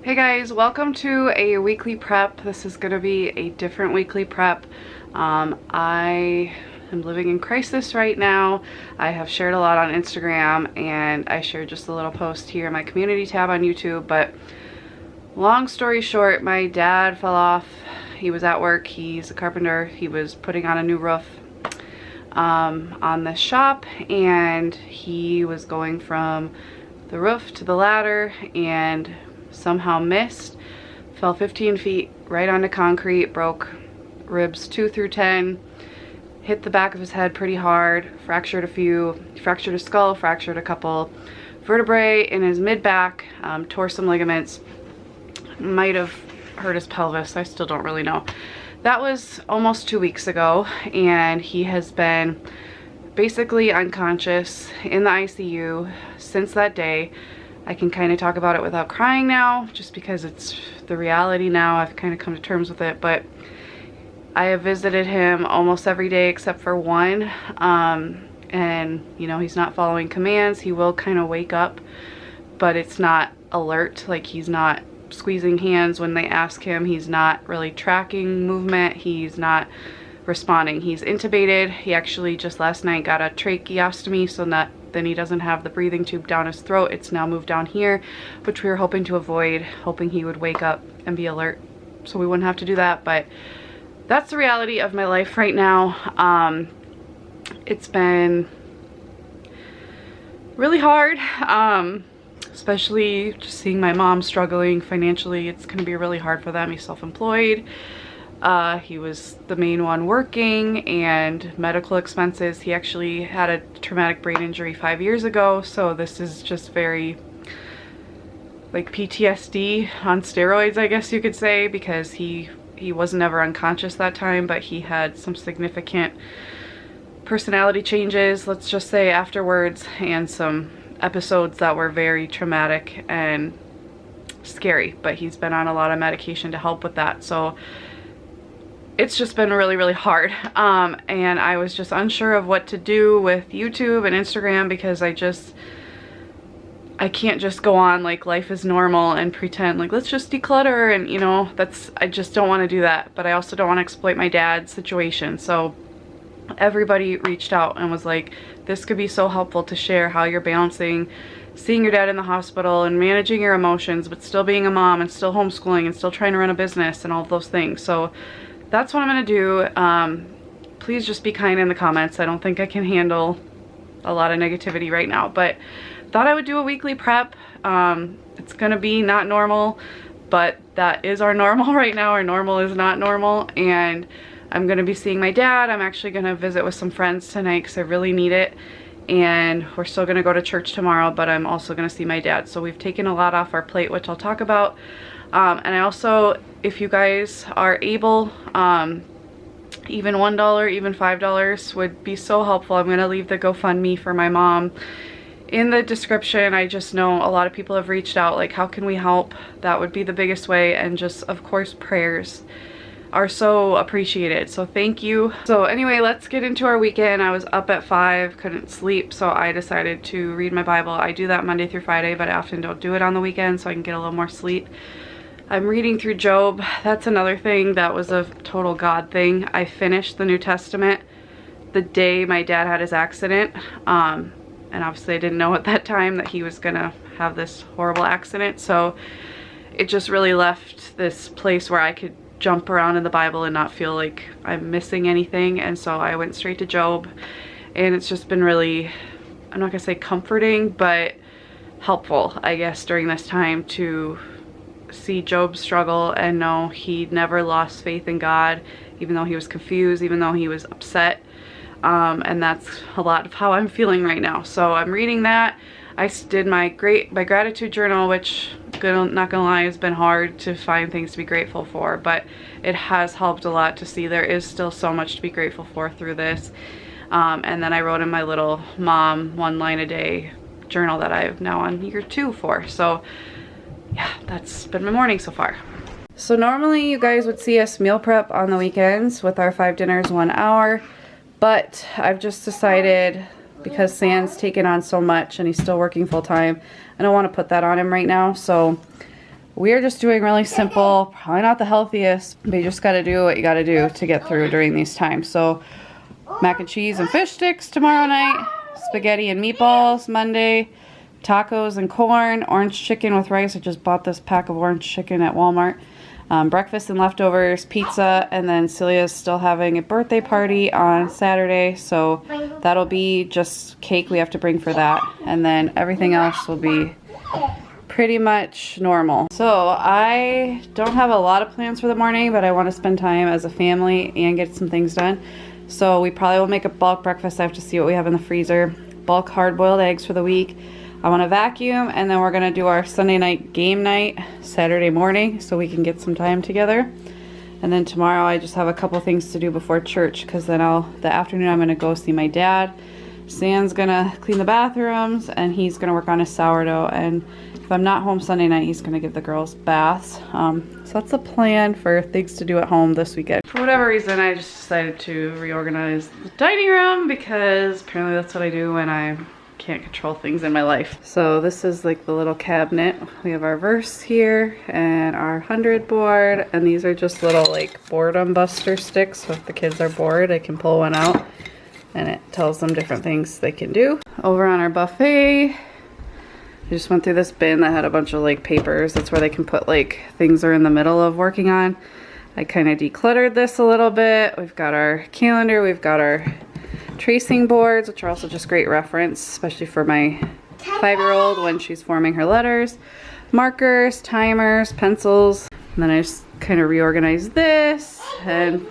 Hey guys, welcome to a weekly prep. This is going to be a different weekly prep. I am living in crisis right now. I have shared a lot on Instagram and I shared just a little post here in my community tab on YouTube, but long story short, my dad fell off. He was at work. He's a carpenter. He was putting on a new roof on this shop, and he was going from the roof to the ladder and somehow missed, fell 15 feet right onto concrete, broke ribs 2 through 10, hit the back of his head pretty hard, fractured a skull, fractured a couple vertebrae in his mid-back, tore some ligaments, might have hurt his pelvis, I still don't really know. That was almost 2 weeks ago, and he has been basically unconscious in the ICU since that day. I can kind of talk about it without crying now, just because it's the reality now. I've kind of come to terms with it, but I have visited him almost every day except for one, and you know, he's not following commands. He will kind of wake up, but it's not alert. Like, he's not squeezing hands when they ask him. He's not really tracking movement. He's not responding. He's intubated. He actually just last night got a tracheostomy, so that then he doesn't have the breathing tube down his throat. It's now moved down here, which we were hoping to avoid, hoping he would wake up and be alert so we wouldn't have to do that. But that's the reality of my life right now. It's been really hard, especially just seeing my mom struggling financially. It's going to be really hard for them. He's self-employed. He was the main one working, and medical expenses. He actually had a traumatic brain injury 5 years ago, so this is just very like PTSD on steroids, I guess you could say, because he was never unconscious that time, but he had some significant personality changes, let's just say, afterwards, and some episodes that were very traumatic and scary, but he's been on a lot of medication to help with that. So it's just been really, really hard. And I was just unsure of what to do with YouTube and Instagram, because I can't just go on like life is normal and pretend like let's just declutter, and you know, I just don't want to do that. But I also don't want to exploit my dad's situation. So everybody reached out and was like, this could be so helpful to share how you're balancing seeing your dad in the hospital and managing your emotions, but still being a mom and still homeschooling and still trying to run a business and all of those things. So that's what I'm gonna do. Please just be kind in the comments. I don't think I can handle a lot of negativity right now, but thought I would do a weekly prep. It's gonna be not normal, but that is our normal right now. Our normal is not normal, and I'm gonna be seeing my dad. I'm actually gonna visit with some friends tonight because I really need it, and we're still gonna go to church tomorrow, but I'm also gonna see my dad. So we've taken a lot off our plate, which I'll talk about. And I also, if you guys are able, even $1, even $5 would be so helpful. I'm gonna leave the GoFundMe for my mom in the description. I just know a lot of people have reached out, like, how can we help? That would be the biggest way, and just, of course, prayers are so appreciated, so thank you. So anyway, let's get into our weekend. I was up at 5, couldn't sleep, so I decided to read my Bible. I do that Monday through Friday, but I often don't do it on the weekend so I can get a little more sleep. I'm reading through Job. That's another thing that was a total God thing. I finished the New Testament the day my dad had his accident, and obviously I didn't know at that time that he was gonna have this horrible accident, so it just really left this place where I could jump around in the Bible and not feel like I'm missing anything. And so I went straight to Job, and it's just been really, I'm not gonna say comforting, but helpful, I guess, during this time to see Job struggle and know he never lost faith in God, even though he was confused, even though he was upset. And that's a lot of how I'm feeling right now. So I'm reading that. I did my gratitude journal, which, not gonna lie, has been hard to find things to be grateful for, but it has helped a lot to see there is still so much to be grateful for through this. And then I wrote in my little mom 1 line a day journal that I'm now on year 2 for. So yeah, that's been my morning so far. So normally you guys would see us meal prep on the weekends with our 5 dinners 1 hour, but I've just decided, because Sam's taken on so much and he's still working full time, I don't want to put that on him right now. So we're just doing really simple, probably not the healthiest, but you just gotta do what you gotta do to get through during these times. So mac and cheese and fish sticks tomorrow night, spaghetti and meatballs Monday, tacos and corn, orange chicken with rice. I just bought this pack of orange chicken at Walmart. Breakfast and leftovers, pizza, and then Celia's still having a birthday party on Saturday, so that'll be just cake we have to bring for that, and then everything else will be pretty much normal. So I don't have a lot of plans for the morning, but I want to spend time as a family and get some things done. So we probably will make a bulk breakfast. I have to see what we have in the freezer. Bulk hard-boiled eggs for the week. I want to vacuum, and then we're going to do our Sunday night game night Saturday morning so we can get some time together. And then tomorrow I just have a couple things to do before church, because then the afternoon I'm going to go see my dad. Sam's going to clean the bathrooms, and he's going to work on his sourdough. And if I'm not home Sunday night, he's going to give the girls baths. So that's the plan for things to do at home this weekend. For whatever reason, I just decided to reorganize the dining room, because apparently that's what I do when I can't control things in my life. So this is like the little cabinet. We have our verse here and our 100 board, and these are just little like boredom buster sticks. So if the kids are bored, I can pull one out and it tells them different things they can do. Over on our buffet, I just went through this bin that had a bunch of like papers. That's where they can put like things they're in the middle of working on. I kind of decluttered this a little bit. We've got our calendar, we've got our tracing boards, which are also just great reference, especially for my 5-year-old when she's forming her letters. Markers, timers, pencils, and then I just kind of reorganized this. And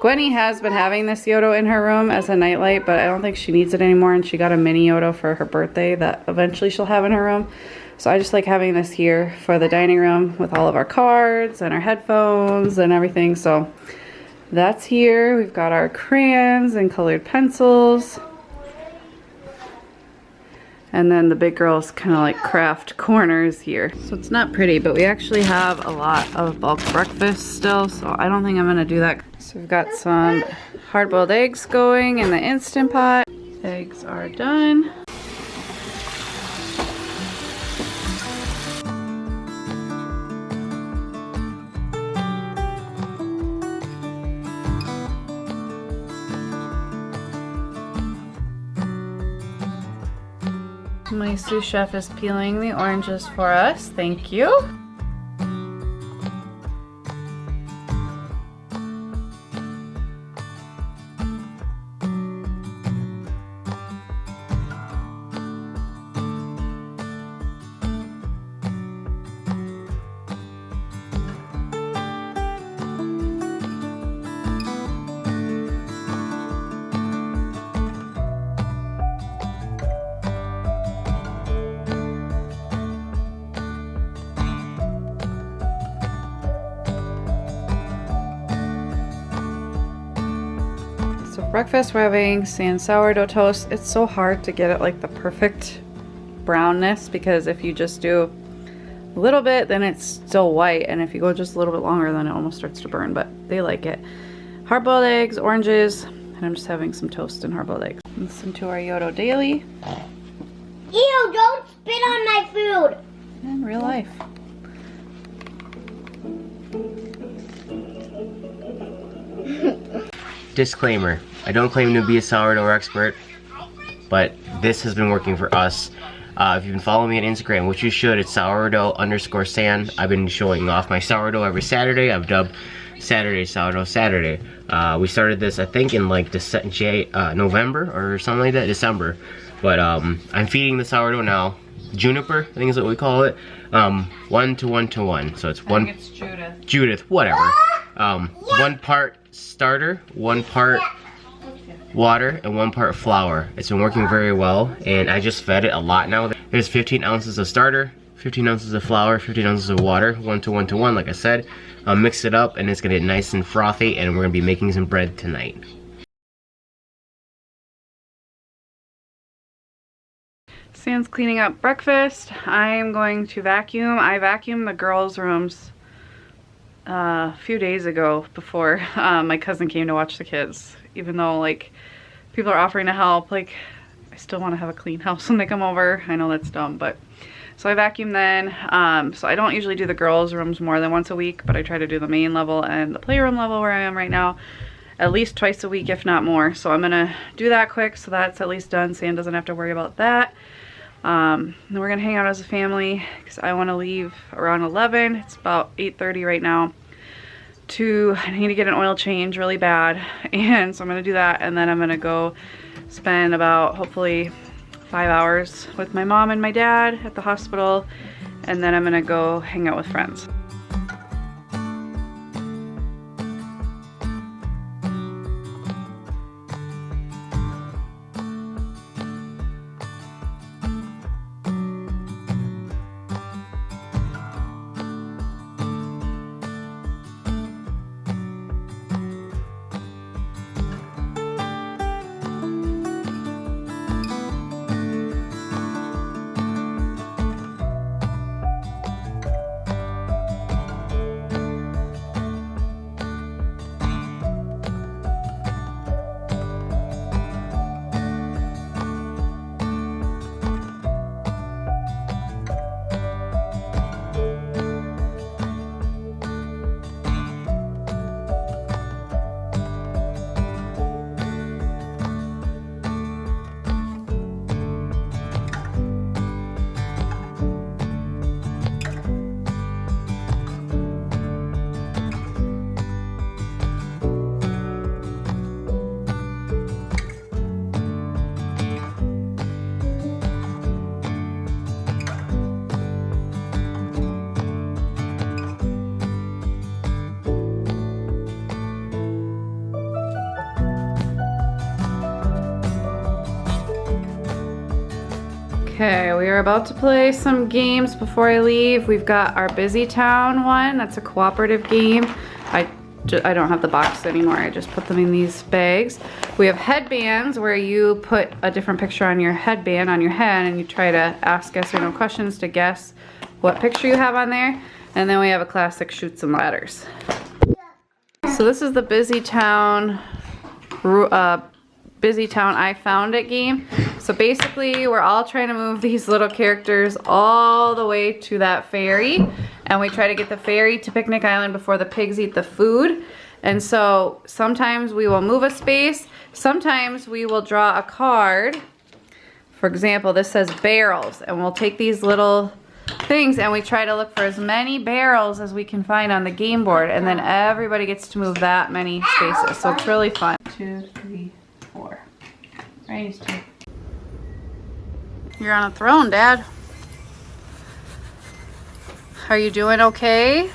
Gwenny has been having this Yodo in her room as a nightlight, but I don't think she needs it anymore, and she got a mini Yodo for her birthday that eventually she'll have in her room. So I just like having this here for the dining room with all of our cards and our headphones and everything. So that's here. We've got our crayons and colored pencils. And then the big girls kind of like craft corners here. So it's not pretty, but we actually have a lot of bulk breakfast still, so I don't think I'm gonna do that. So we've got some hard-boiled eggs going in the Instant Pot. Eggs are done. My sous chef is peeling the oranges for us. Thank you. So breakfast, we're having sand sourdough toast. It's so hard to get it like the perfect brownness, because if you just do a little bit, then it's still white, and if you go just a little bit longer, then it almost starts to burn, but they like it. Hard-boiled eggs, oranges, and I'm just having some toast and hard-boiled eggs. Listen to our Yodo Daily. Ew, don't spit on my food. In real life. Disclaimer, I don't claim to be a sourdough expert, but this has been working for us. If you've been following me on Instagram, which you should, it's sourdough_san. I've been showing off my sourdough every Saturday. I've dubbed Saturday Sourdough Saturday. We started this, I think, in like November or something like that, December. But I'm feeding the sourdough now. Juniper, I think is what we call it. 1 to 1 to 1. So it's one. I think it's Judith. Judith, whatever. 1 part starter, 1 part water, and 1 part flour. It's been working very well, and I just fed it a lot now. There's 15 ounces of starter, 15 ounces of flour, 15 ounces of water, 1 to 1 to 1, like I said. Mix it up, and it's gonna get nice and frothy, and we're gonna be making some bread tonight. Sam's cleaning up breakfast. I'm going to vacuum. I vacuumed the girls' rooms a few days ago before my cousin came to watch the kids. Even though like people are offering to help, like I still want to have a clean house when they come over. I know that's dumb, but So I vacuum then. So I don't usually do the girls' rooms more than once a week, but I try to do the main level and the playroom level where I am right now at least twice a week, if not more. So I'm gonna do that quick so that's at least done. Sam doesn't have to worry about that. Then we're gonna hang out as a family because I want to leave around 11. It's about 8:30 right now. I need to get an oil change really bad, and so I'm gonna do that, and then I'm gonna go spend about hopefully 5 hours with my mom and my dad at the hospital, and then I'm gonna go hang out with friends. Okay, we are about to play some games before I leave. We've got our Busy Town one. That's a cooperative game. I don't have the box anymore. I just put them in these bags. We have headbands where you put a different picture on your headband on your head and you try to ask yes or no questions to guess what picture you have on there. And then we have a classic Chutes and Ladders. So this is the Busy Town I Found It game. So basically we're all trying to move these little characters all the way to that ferry, and we try to get the ferry to Picnic Island before the pigs eat the food. And so sometimes we will move a space, sometimes we will draw a card. For example, this says barrels, and we'll take these little things and we try to look for as many barrels as we can find on the game board, and then everybody gets to move that many spaces. So it's really fun. 2, 3, 4. Right, you're on a throne, Dad. Are you doing okay?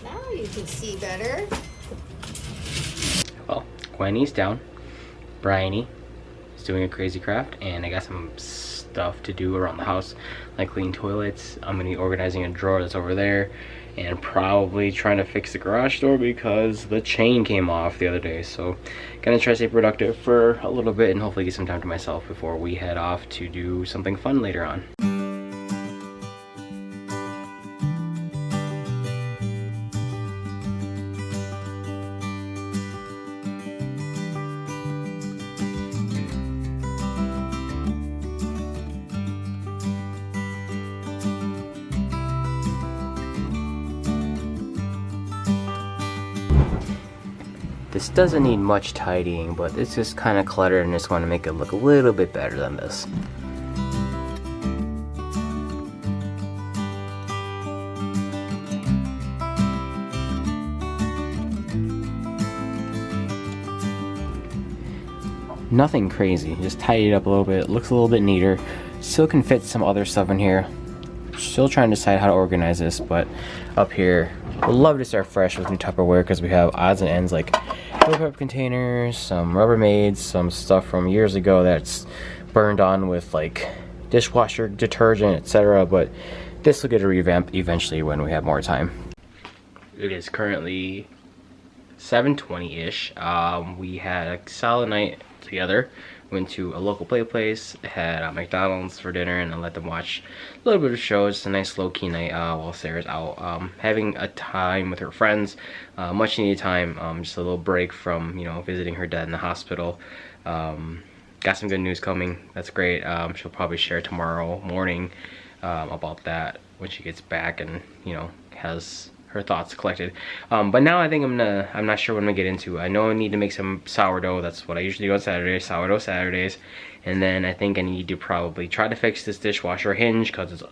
Now you can see better. Well, Gwenny's down. Bryony is doing a crazy craft, and I got some stuff to do around the house, like clean toilets. I'm gonna be organizing a drawer that's over there, and probably trying to fix the garage door because the chain came off the other day. So gonna try to stay productive for a little bit and hopefully get some time to myself before we head off to do something fun later on. This doesn't need much tidying, but it's just kind of cluttered and just want to make it look a little bit better than this. Nothing crazy, just tidy it up a little bit, looks a little bit neater. Still can fit some other stuff in here. Still trying to decide how to organize this, but up here, would love to start fresh with new Tupperware because we have odds and ends like Sourdough Prep containers, some Rubbermaids, some stuff from years ago that's burned on with like dishwasher detergent, etc. But this will get a revamp eventually when we have more time. It is currently 7:20-ish. We had a solid night together. Went to a local play place, had McDonald's for dinner, and I let them watch a little bit of shows. It's a nice low-key night while Sarah's out having a time with her friends. Much needed time, just a little break from, you know, visiting her dad in the hospital. got some good news coming. That's great. She'll probably share tomorrow morning about that when she gets back and, you know, has her thoughts collected. But now I think I'm not sure what I'm gonna get into. I know I need to make some sourdough. That's what I usually do on Saturdays, sourdough Saturdays. And then I think I need to probably try to fix this dishwasher hinge because it's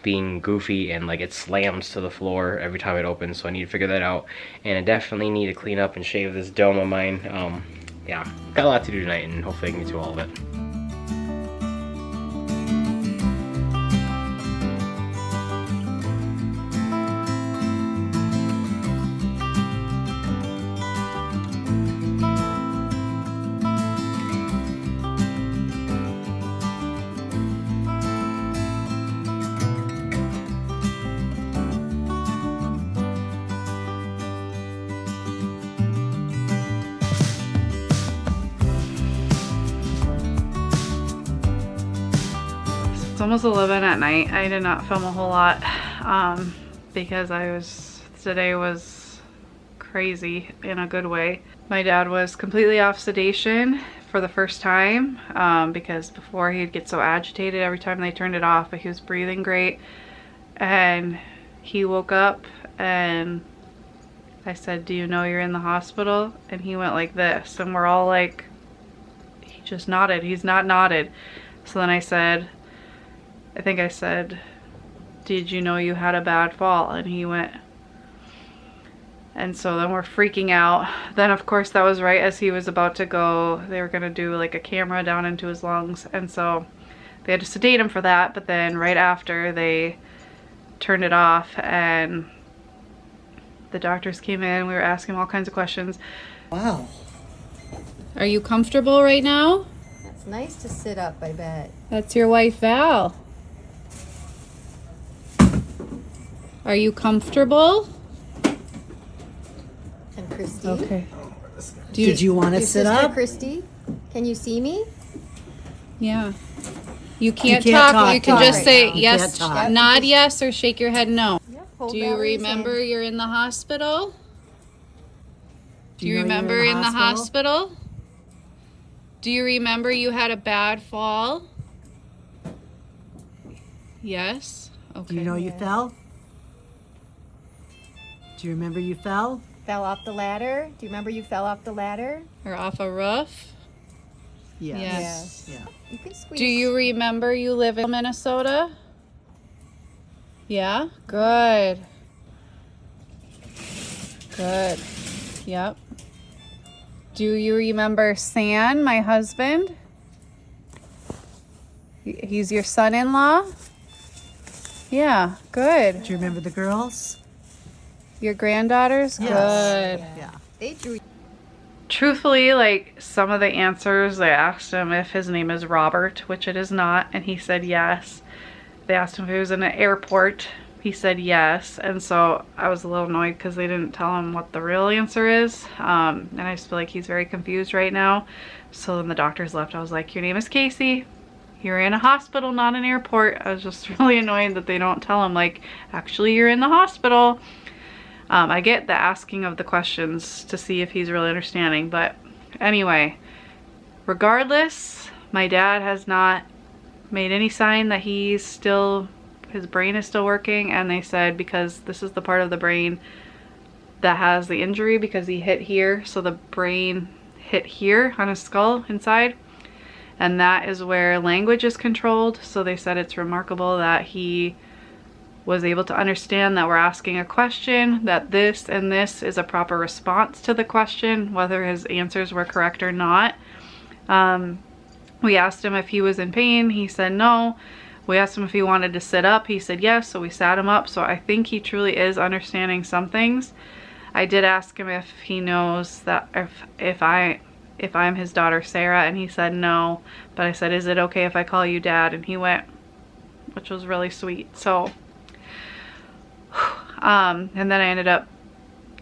being goofy and like it slams to the floor every time it opens. So I need to figure that out. And I definitely need to clean up and shave this dome of mine. Yeah, got a lot to do tonight and hopefully I can get to all of it. It's almost 11 at night. I did not film a whole lot because today was crazy in a good way. My dad was completely off sedation for the first time because before he'd get so agitated every time they turned it off, but he was breathing great. And he woke up and I said, "Do you know you're in the hospital?" And he went like this, and we're all like, he just nodded. He's not nodded. So then I think I said, "Did you know you had a bad fall?" And he went. And so then we're freaking out. Then of course that was right as he was about to go. They were gonna do like a camera down into his lungs. And so they had to sedate him for that. But then right after they turned it off and the doctors came in, we were asking him all kinds of questions. Wow. Are you comfortable right now? It's nice to sit up, I bet. That's your wife, Val. Are you comfortable? And Christy. Okay. Did you want to Your sit sister up? Christy, can you see me? Yeah. You can't, can't talk. talk You can to just her. say You yes, can't talk. nod yes, or shake your head no. Yep. Hold Do you Valerie's remember hand. you're in the hospital? Do you know you're remember in the hospital? Do you remember you had a bad fall? Yes. Okay. Do you know you fell? Do you remember you fell? Fell off the ladder? Do you remember you fell off the ladder? Or off a roof? Yes. Yes. Yeah. You can squeeze. Do you remember you live in Minnesota? Yeah? Good. Good. Yep. Do you remember San, my husband? He's your son-in-law? Yeah, good. Do you remember the girls? Your granddaughters? Yes. Good. Yeah. They drew. Truthfully, like some of the answers, they asked him if his name is Robert, which it is not, and he said yes. They asked him if he was in an airport. He said yes, and so I was a little annoyed because they didn't tell him what the real answer is, and I just feel like he's very confused right now. So then the doctors left. I was like, "Your name is Casey. You're in a hospital, not an airport." I was just really annoyed that they don't tell him, like, actually you're in the hospital. I get the asking of the questions to see if he's really understanding, but anyway, regardless, my dad has not made any sign that his brain is still working, and they said because this is the part of the brain that has the injury because he hit here, so the brain hit here on his skull inside, and that is where language is controlled. So they said it's remarkable that he was able to understand that we're asking a question, that this and this is a proper response to the question, whether his answers were correct or not. We asked him if he was in pain. He said no. We asked him if he wanted to sit up. He said yes, so we sat him up. So I think he truly is understanding some things. I did ask him if he knows that if I'm his daughter Sarah, and he said no. But I said, "Is it okay if I call you Dad?" And he went, which was really sweet. So and then I ended up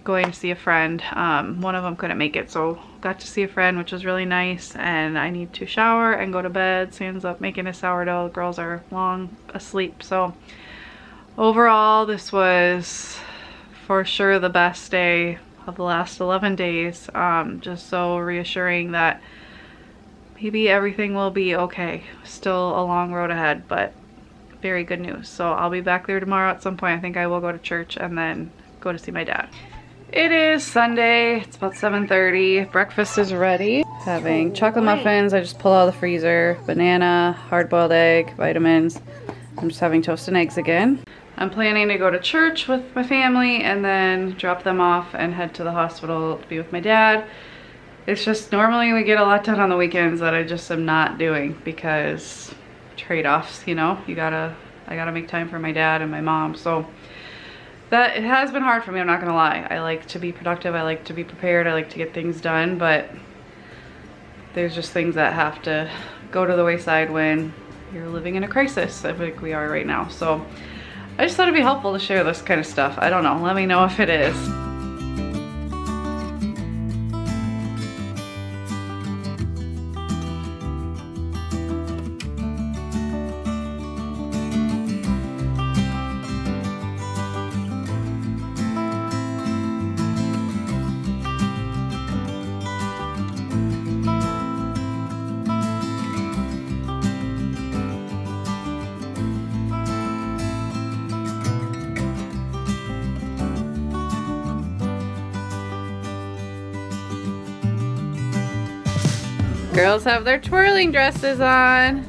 going to see a friend. One of them couldn't make it, so got to see a friend, which was really nice. And I need to shower and go to bed. So he ends up making a sourdough. The girls are long asleep. So overall, this was for sure the best day of the last 11 days. Just so reassuring that maybe everything will be okay. Still a long road ahead, but very good news. So I'll be back there tomorrow at some point. I think I will go to church and then go to see my dad. It is Sunday. It's about 7:30. Breakfast is ready. Having chocolate muffins. I just pulled out of the freezer. Banana, hard-boiled egg, vitamins. I'm just having toast and eggs again. I'm planning to go to church with my family and then drop them off and head to the hospital to be with my dad. It's just normally we get a lot done on the weekends that I just am not doing because trade-offs, you know? I gotta make time for my dad and my mom. So that it has been hard for me, I'm not gonna lie. I like to be productive, I like to be prepared, I like to get things done, but there's just things that have to go to the wayside when you're living in a crisis, I think we are right now. So I just thought it'd be helpful to share this kind of stuff. I don't know, let me know if it is. Girls have their twirling dresses on.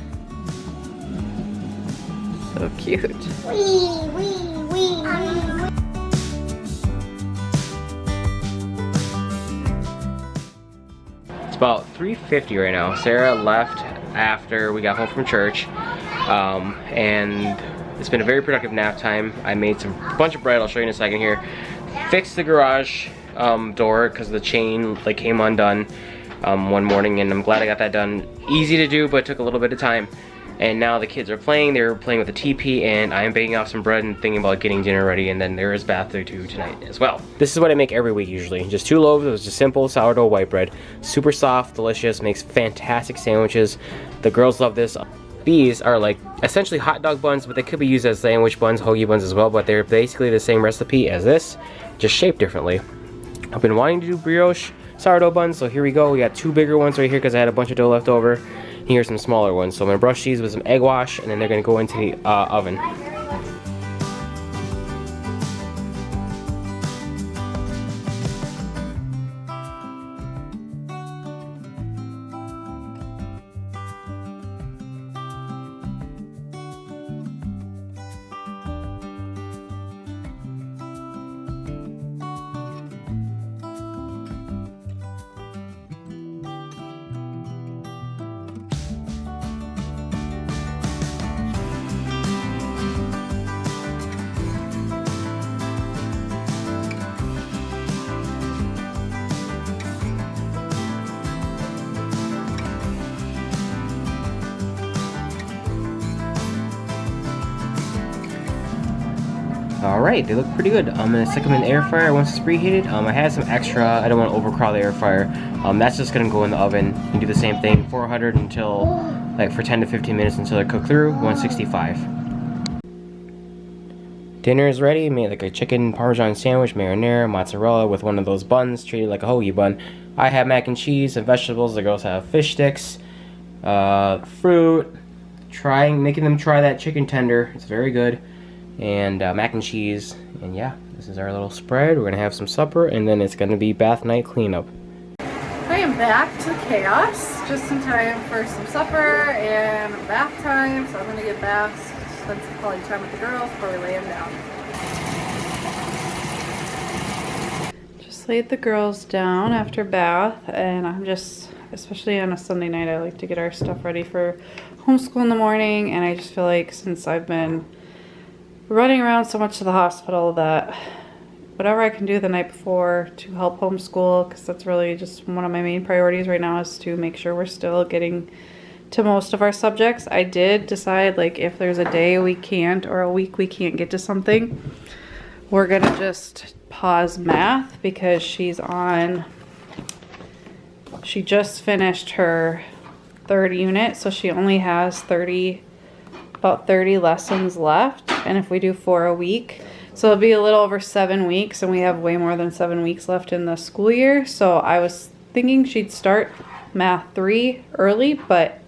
So cute. Wee, wee, wee, wee. It's about 3:50 right now. Sarah left after we got home from church, and it's been a very productive nap time. I made a bunch of bread. I'll show you in a second here. Fixed the garage door because the chain like came undone one morning, and I'm glad I got that done. Easy to do, but took a little bit of time. And now the kids are playing. They're playing with the TP, and I'm baking off some bread and thinking about getting dinner ready, and then there is bath to do tonight as well. This is what I make every week usually. Just 2 loaves. It was just simple sourdough white bread. Super soft, delicious, makes fantastic sandwiches. The girls love this. These are like essentially hot dog buns, but they could be used as sandwich buns, hoagie buns as well, but they're basically the same recipe as this, just shaped differently. I've been wanting to do brioche sourdough buns, so here we go. We got 2 bigger ones right here because I had a bunch of dough left over. Here's some smaller ones. So I'm gonna brush these with some egg wash, and then they're gonna go into the oven. Alright, they look pretty good. I'm gonna stick them in the air fryer once it's preheated. I had some extra, I don't want to overcrowd the air fryer. That's just gonna go in the oven and do the same thing, 400 until, like for 10 to 15 minutes until they're cooked through, 165. Dinner is ready. Made like a chicken parmesan sandwich, marinara, mozzarella with one of those buns, treated like a hoagie bun. I have mac and cheese and vegetables. The girls have fish sticks, fruit, making them try that chicken tender. It's very good. And mac and cheese, and yeah, this is our little spread. We're gonna have some supper, and then it's gonna be bath night cleanup. I am back to chaos, just in time for some supper and bath time, so I'm gonna get baths, spend some quality time with the girls before we lay them down. Just laid the girls down after bath, and I'm just, especially on a Sunday night, I like to get our stuff ready for homeschool in the morning, and I just feel like since I've been running around so much to the hospital that whatever I can do the night before to help homeschool, because that's really just one of my main priorities right now, is to make sure we're still getting to most of our subjects. I did decide, like, if there's a day we can't or a week we can't get to something, we're gonna just pause math, because she just finished her 3rd unit, so she only has about 30 lessons left, and if we do 4 a week, so it'll be a little over 7 weeks, and we have way more than 7 weeks left in the school year. So I was thinking she'd start Math 3 early, but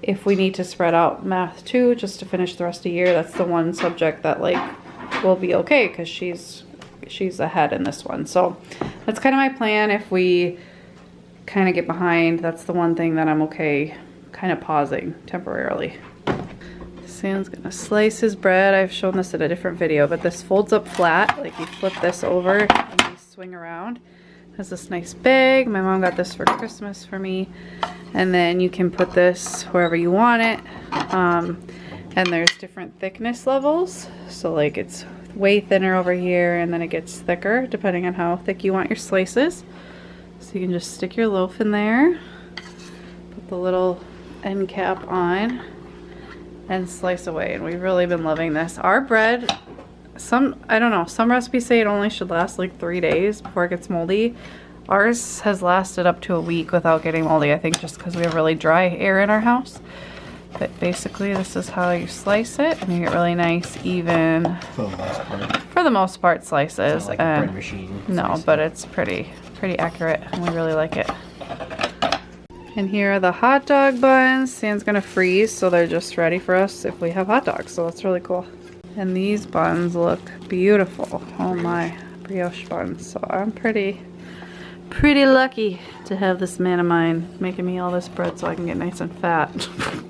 if we need to spread out Math 2 just to finish the rest of the year, that's the one subject that like will be okay because she's ahead in this one. So that's kind of my plan. If we kind of get behind, that's the one thing that I'm okay kind of pausing temporarily. Sam's gonna slice his bread. I've shown this in a different video, but this folds up flat. Like you flip this over and you swing around. It has this nice bag. My mom got this for Christmas for me. And then you can put this wherever you want it. And there's different thickness levels. So like it's way thinner over here and then it gets thicker depending on how thick you want your slices. So you can just stick your loaf in there, put the little end cap on, and slice away. And we've really been loving this. Our bread, I don't know, some recipes say it only should last like 3 days before it gets moldy. Ours has lasted up to a week without getting moldy, I think just because we have really dry air in our house. But basically this is how you slice it, and you get really nice, even, for the most part, slices. It's not like a bread machine. No, but it's pretty accurate, and we really like it. And here are the hot dog buns. Sam's gonna freeze, so they're just ready for us if we have hot dogs, so that's really cool. And these buns look beautiful. Oh my, brioche buns. So I'm pretty lucky to have this man of mine making me all this bread so I can get nice and fat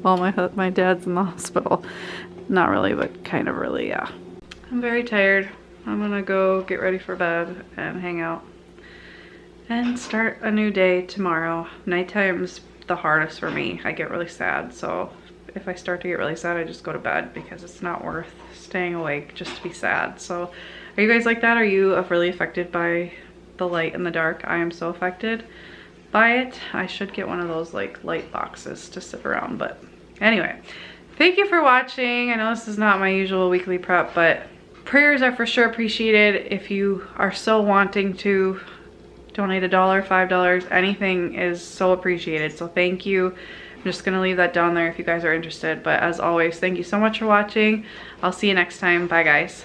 while my dad's in the hospital. Not really, but kind of really, yeah. I'm very tired. I'm gonna go get ready for bed and hang out and start a new day tomorrow. Nighttime's the hardest for me. I get really sad, so if I start to get really sad, I just go to bed because it's not worth staying awake just to be sad. So are you guys like that? Are you really affected by the light and the dark? I am so affected by it. I should get one of those like light boxes to sit around. But anyway, thank you for watching. I know this is not my usual weekly prep, but prayers are for sure appreciated. If you are so wanting to donate $1, $5, anything is so appreciated. So thank you. I'm just gonna leave that down there if you guys are interested. But as always, thank you so much for watching. I'll see you next time. Bye guys.